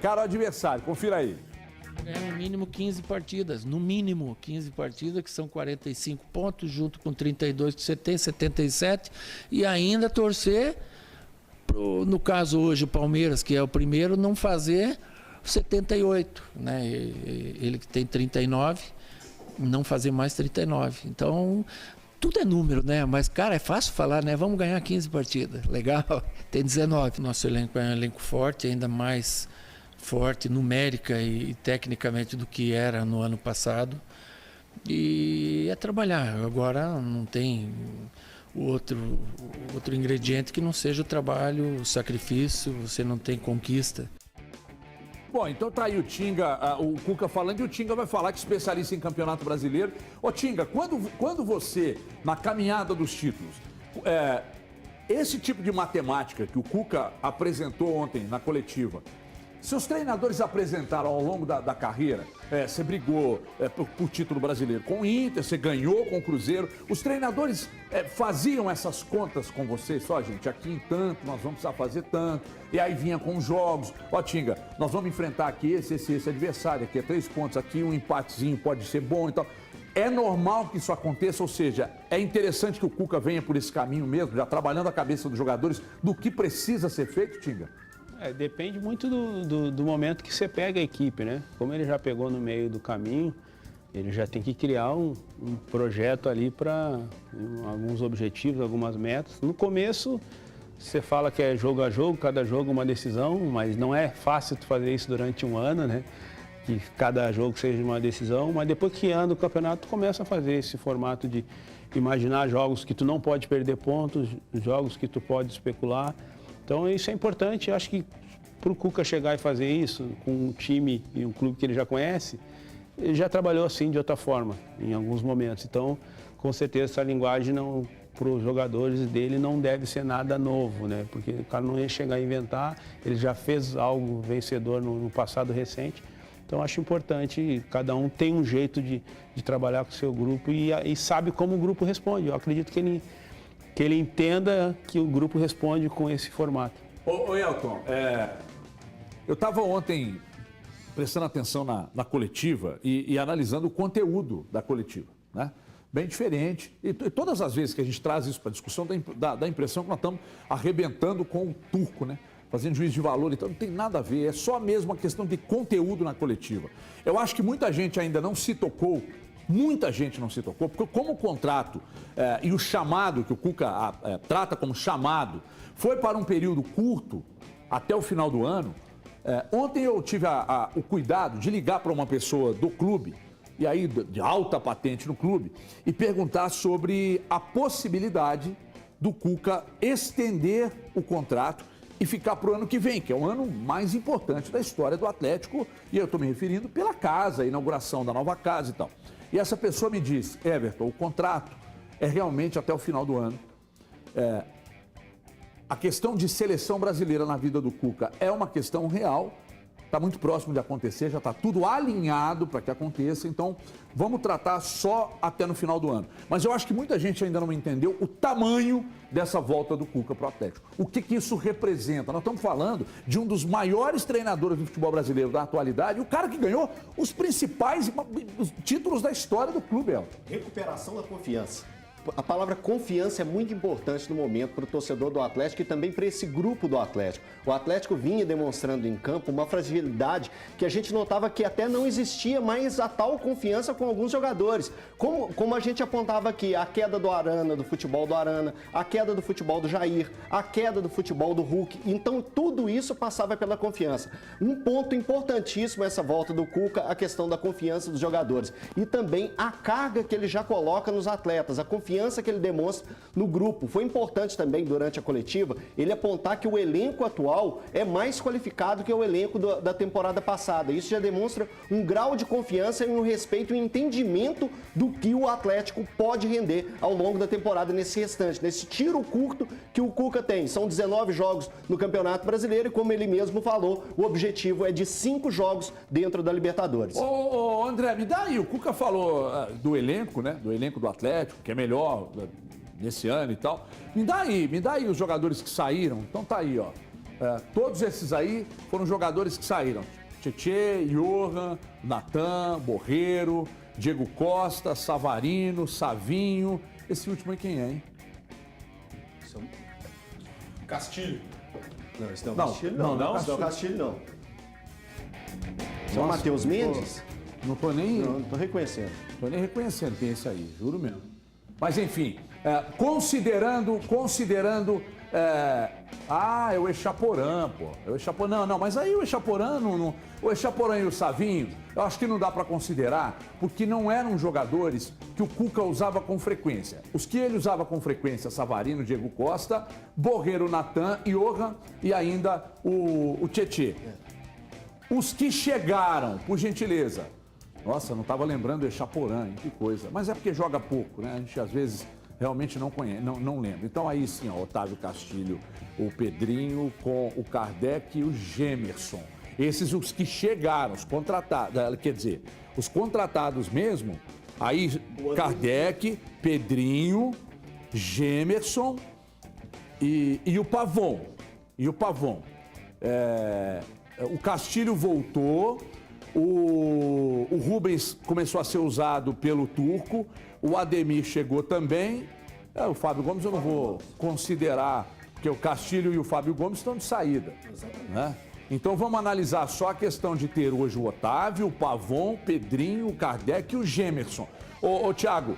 cara o adversário. Confira aí. No mínimo 15 partidas, no mínimo 15 partidas, que são 45 pontos, junto com 32 que você tem, 77, e ainda torcer, no caso hoje o Palmeiras, que é o primeiro, não fazer 78, né? Ele que tem 39, não fazer mais 39. Então, tudo é número, né? Mas, cara, é fácil falar, né? Vamos ganhar 15 partidas. Legal, tem 19. Nosso elenco é um elenco forte, ainda mais forte numérica e tecnicamente do que era no ano passado. E é trabalhar. Agora não tem outro ingrediente que não seja o trabalho, o sacrifício, você não tem conquista. Bom, então tá aí o Tinga, o Cuca falando, e o Tinga vai falar que é especialista em campeonato brasileiro. Ô Tinga, quando você, na caminhada dos títulos, esse tipo de matemática que o Cuca apresentou ontem na coletiva, seus treinadores apresentaram ao longo da carreira, você brigou por título brasileiro com o Inter, você ganhou com o Cruzeiro, os treinadores faziam essas contas com vocês, só gente, aqui em tanto, nós vamos precisar fazer tanto, e aí vinha com os jogos, ó Tinga, nós vamos enfrentar aqui esse adversário, aqui é 3 pontos, aqui um empatezinho pode ser bom e tal. É normal que isso aconteça, ou seja, é interessante que o Cuca venha por esse caminho mesmo, já trabalhando a cabeça dos jogadores, do que precisa ser feito, Tinga? Depende muito do momento que você pega a equipe, né? Como ele já pegou no meio do caminho, ele já tem que criar um projeto ali para alguns objetivos, algumas metas. No começo, você fala que é jogo a jogo, cada jogo uma decisão, mas não é fácil tu fazer isso durante um ano, né? Que cada jogo seja uma decisão, mas depois que anda o campeonato, tu começa a fazer esse formato de imaginar jogos que tu não pode perder pontos, jogos que tu pode especular. Então isso é importante, eu acho que para o Cuca chegar e fazer isso com um time e um clube que ele já conhece, ele já trabalhou assim de outra forma em alguns momentos. Então, com certeza essa linguagem para os jogadores dele não deve ser nada novo, né? Porque o cara não ia chegar a inventar, ele já fez algo vencedor no passado recente. Então acho importante, cada um tem um jeito de trabalhar com o seu grupo e sabe como o grupo responde. Eu acredito que ele entenda que o grupo responde com esse formato. Ô Elton, eu estava ontem prestando atenção na coletiva e analisando o conteúdo da coletiva, né? Bem diferente. E todas as vezes que a gente traz isso para discussão, dá a impressão que nós estamos arrebentando com o turco, né? Fazendo juízo de valor, então não tem nada a ver, é só mesmo uma questão de conteúdo na coletiva. Eu acho que muita gente ainda não se tocou. Muita gente não se tocou, porque como o contrato e o chamado, que o Cuca trata como chamado, foi para um período curto, até o final do ano, ontem eu tive o cuidado de ligar para uma pessoa do clube, e aí de alta patente no clube, e perguntar sobre a possibilidade do Cuca estender o contrato e ficar para o ano que vem, que é o ano mais importante da história do Atlético, e eu estou me referindo pela casa, a inauguração da nova casa e tal. E essa pessoa me diz, Everton, o contrato é realmente até o final do ano. A questão de seleção brasileira na vida do Cuca é uma questão real, está muito próximo de acontecer, já está tudo alinhado para que aconteça, então vamos tratar só até no final do ano. Mas eu acho que muita gente ainda não entendeu o tamanho dessa volta do Cuca para o Atlético. O que isso representa? Nós estamos falando de um dos maiores treinadores do futebol brasileiro da atualidade, o cara que ganhou os principais títulos da história do clube, Elton. Recuperação da confiança. A palavra confiança é muito importante no momento para o torcedor do Atlético e também para esse grupo do Atlético. O Atlético vinha demonstrando em campo uma fragilidade que a gente notava que até não existia mais a tal confiança com alguns jogadores. Como a gente apontava aqui, a queda do Arana, do futebol do Arana, a queda do futebol do Jair, a queda do futebol do Hulk. Então tudo isso passava pela confiança. Um ponto importantíssimo essa volta do Cuca, a questão da confiança dos jogadores. E também a carga que ele já coloca nos atletas, a confiança que ele demonstra no grupo. Foi importante também, durante a coletiva, ele apontar que o elenco atual é mais qualificado que o elenco da temporada passada. Isso já demonstra um grau de confiança e um respeito e um entendimento do que o Atlético pode render ao longo da temporada nesse restante, nesse tiro curto que o Cuca tem. São 19 jogos no Campeonato Brasileiro e, como ele mesmo falou, o objetivo é de 5 jogos dentro da Libertadores. Ô André, me dá aí, o Cuca falou do elenco, né? Do elenco do Atlético, que é melhor nesse ano e tal. Me dá aí os jogadores que saíram. Então tá aí, ó. Todos esses aí foram jogadores que saíram. Tietê, Johan, Natan, Borreiro, Diego Costa, Savarino, Savinho. Esse último aí quem é, hein? Castilho. Não, esse não é o Não, Castilho, não, não. não é o Esse não é o Castilho, não. Esse é o Matheus Mendes? Não tô nem... Não, não tô reconhecendo. Tô nem reconhecendo quem é esse aí, juro mesmo. Mas enfim, considerando é o Echaporã, pô. É o Echaporã. Não, mas aí o Echaporã, o Echaporã e o Savinho, eu acho que não dá para considerar, porque não eram jogadores que o Cuca usava com frequência. Os que ele usava com frequência, Savarino, Diego Costa, Borreiro, Natan, Johan e ainda o Tietê. Os que chegaram, por gentileza. Nossa, não estava lembrando do Echaporã, hein? Que coisa. Mas é porque joga pouco, né? A gente às vezes realmente não conhece, não lembra. Então aí sim, ó, Otávio Castilho, o Pedrinho com o Kardec e o Gemerson. Esses os que chegaram, os contratados, quer dizer, os contratados mesmo, aí Kardec, Pedrinho, Gemerson e o Pavon. O Castilho voltou, o Rubens começou a ser usado pelo Turco, o Ademir chegou também. O Fábio Gomes eu não vou considerar, porque o Castilho e o Fábio Gomes estão de saída. Né? Então vamos analisar só a questão de ter hoje o Otávio, o Pavon, o Pedrinho, o Kardec e o Gemerson. Ô Thiago,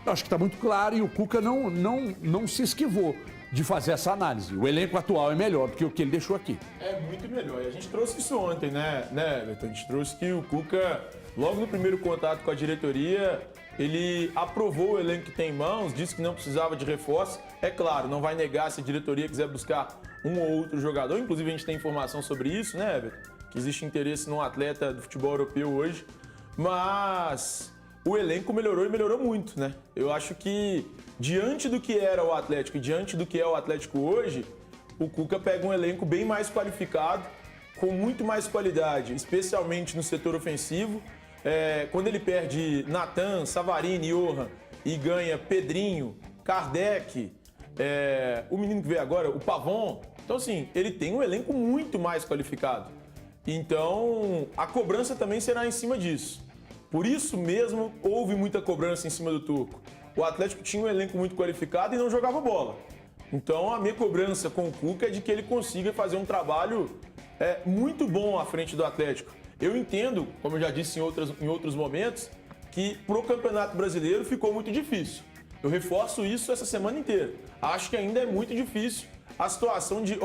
acho que está muito claro e o Cuca não se esquivou de fazer essa análise. O elenco atual é melhor do que o que ele deixou aqui. É muito melhor. E a gente trouxe isso ontem, né, Everton? A gente trouxe que o Cuca, logo no primeiro contato com a diretoria, ele aprovou o elenco que tem em mãos, disse que não precisava de reforço. É claro, não vai negar se a diretoria quiser buscar um ou outro jogador. Inclusive, a gente tem informação sobre isso, né, Everton? Que existe interesse num atleta do futebol europeu hoje. Mas o elenco melhorou e melhorou muito, né? Eu acho que, diante do que era o Atlético e diante do que é o Atlético hoje, o Cuca pega um elenco bem mais qualificado, com muito mais qualidade, especialmente no setor ofensivo. Quando ele perde Natan, Savarino, Johan e ganha Pedrinho, Kardec, o menino que veio agora, o Pavon. Então, assim, ele tem um elenco muito mais qualificado. Então, a cobrança também será em cima disso. Por isso mesmo, houve muita cobrança em cima do Turco. O Atlético tinha um elenco muito qualificado e não jogava bola. Então, a minha cobrança com o Cuca é de que ele consiga fazer um trabalho muito bom à frente do Atlético. Eu entendo, como eu já disse em outros momentos, que pro Campeonato Brasileiro ficou muito difícil. Eu reforço isso essa semana inteira. Acho que ainda é muito difícil a situação de,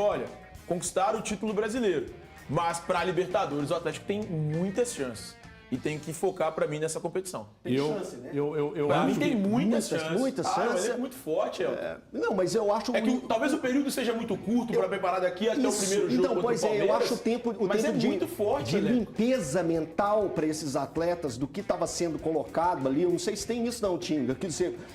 conquistar o título brasileiro. Mas para a Libertadores o Atlético tem muitas chances. E tem que focar para mim nessa competição. Tem chance, né? Pra mim tem muitas chances. Muitas chances. É muito forte, Não, mas eu acho... talvez o período seja muito curto para preparar daqui até o primeiro jogo contra o Palmeiras. Eu acho o tempo muito forte, de limpeza mental para esses atletas do que estava sendo colocado ali. Eu não sei se tem isso não, Tinga.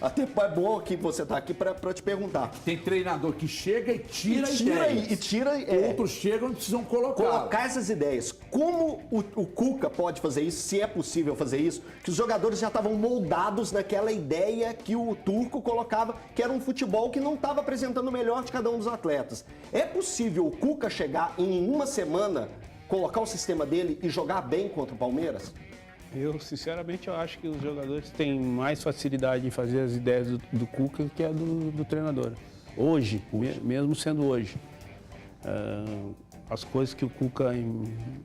Até é bom que você está aqui para te perguntar. Tem treinador que chega e tira ideias. Outros chegam e precisam colocar essas ideias. Como o Cuca pode fazer isso? Se é possível fazer isso, que os jogadores já estavam moldados naquela ideia que o Turco colocava, que era um futebol que não estava apresentando o melhor de cada um dos atletas. É possível o Cuca chegar em uma semana, colocar o sistema dele e jogar bem contra o Palmeiras? Eu, sinceramente, eu acho que os jogadores têm mais facilidade em fazer as ideias do Cuca do que a do treinador. Hoje, mesmo sendo hoje. As coisas que o Cuca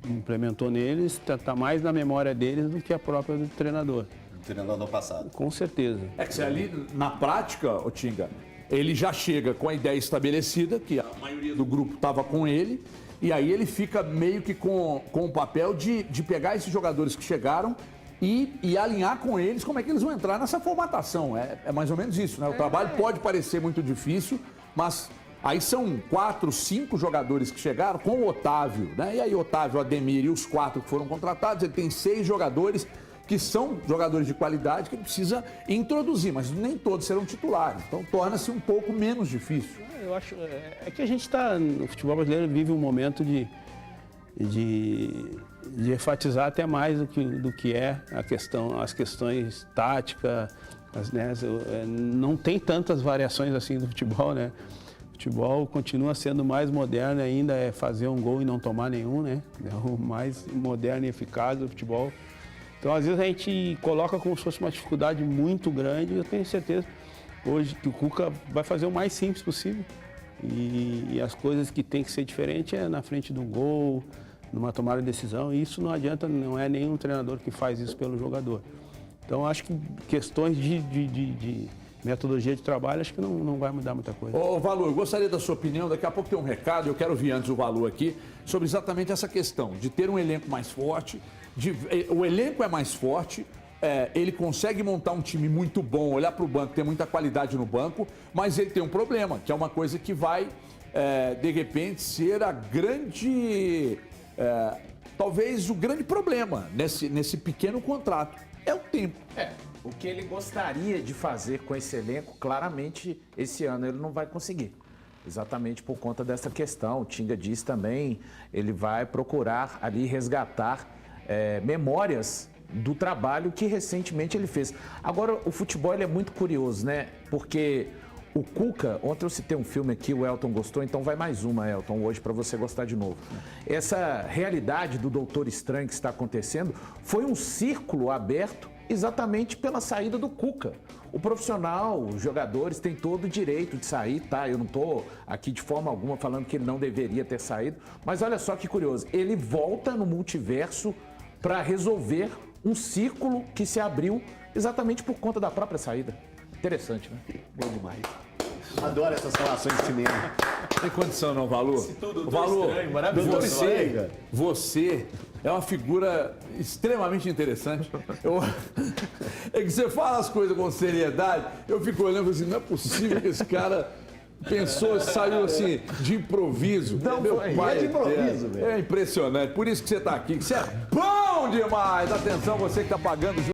implementou neles tá mais na memória deles do que a própria do treinador. O treinador passado. Com certeza. É que ali, na prática, ô Tinga, ele já chega com a ideia estabelecida, que a maioria do grupo estava com ele, e aí ele fica meio que com o papel de pegar esses jogadores que chegaram e alinhar com eles como é que eles vão entrar nessa formatação. É mais ou menos isso, né? O trabalho pode parecer muito difícil, mas... Aí são 4, 5 jogadores que chegaram com o Otávio, né? E aí Otávio, Ademir e os 4 que foram contratados, ele tem 6 jogadores que são jogadores de qualidade que ele precisa introduzir, mas nem todos serão titulares. Então torna-se um pouco menos difícil. Eu acho que a gente está no futebol brasileiro, vive um momento de enfatizar até mais do que é as questões táticas, né? Não tem tantas variações assim do futebol, né? Futebol continua sendo mais moderno ainda, é fazer um gol e não tomar nenhum, né? É o mais moderno e eficaz do futebol. Então, às vezes, a gente coloca como se fosse uma dificuldade muito grande e eu tenho certeza hoje que o Cuca vai fazer o mais simples possível. E as coisas que tem que ser diferente é na frente do gol, numa tomada de decisão. E isso não adianta, não é nenhum treinador que faz isso pelo jogador. Então, acho que questões de metodologia de trabalho, acho que não vai mudar muita coisa. Ô, Valu, eu gostaria da sua opinião. Daqui a pouco tem um recado, eu quero ouvir antes o Valu aqui, sobre exatamente essa questão de ter um elenco mais forte. O elenco é mais forte, ele consegue montar um time muito bom, olhar para o banco, ter muita qualidade no banco, mas ele tem um problema, que é uma coisa que vai, de repente, ser a grande... talvez o grande problema nesse pequeno contrato. É o tempo. O que ele gostaria de fazer com esse elenco, claramente, esse ano ele não vai conseguir. Exatamente por conta dessa questão. O Tinga disse também, ele vai procurar ali resgatar memórias do trabalho que recentemente ele fez. Agora, o futebol ele é muito curioso, né? Porque o Cuca, ontem eu citei um filme aqui, o Elton gostou, então vai mais uma, Elton, hoje para você gostar de novo. Essa realidade do Doutor Estranho que está acontecendo foi um círculo aberto exatamente pela saída do Cuca. O profissional, os jogadores têm todo o direito de sair, tá? Eu não estou aqui de forma alguma falando que ele não deveria ter saído, mas olha só que curioso, ele volta no multiverso para resolver um círculo que se abriu exatamente por conta da própria saída. Interessante, né? Bom demais. Adoro essas relações de cinema. Tem condição não, Valu? Valu, maravilhoso. Você é uma figura extremamente interessante. É que você fala as coisas com seriedade, eu fico olhando assim, não é possível que esse cara pensou, saiu assim, de improviso. Não, meu pai, de improviso, velho. É impressionante, por isso que você está aqui, que você é bom demais. Atenção, você que está pagando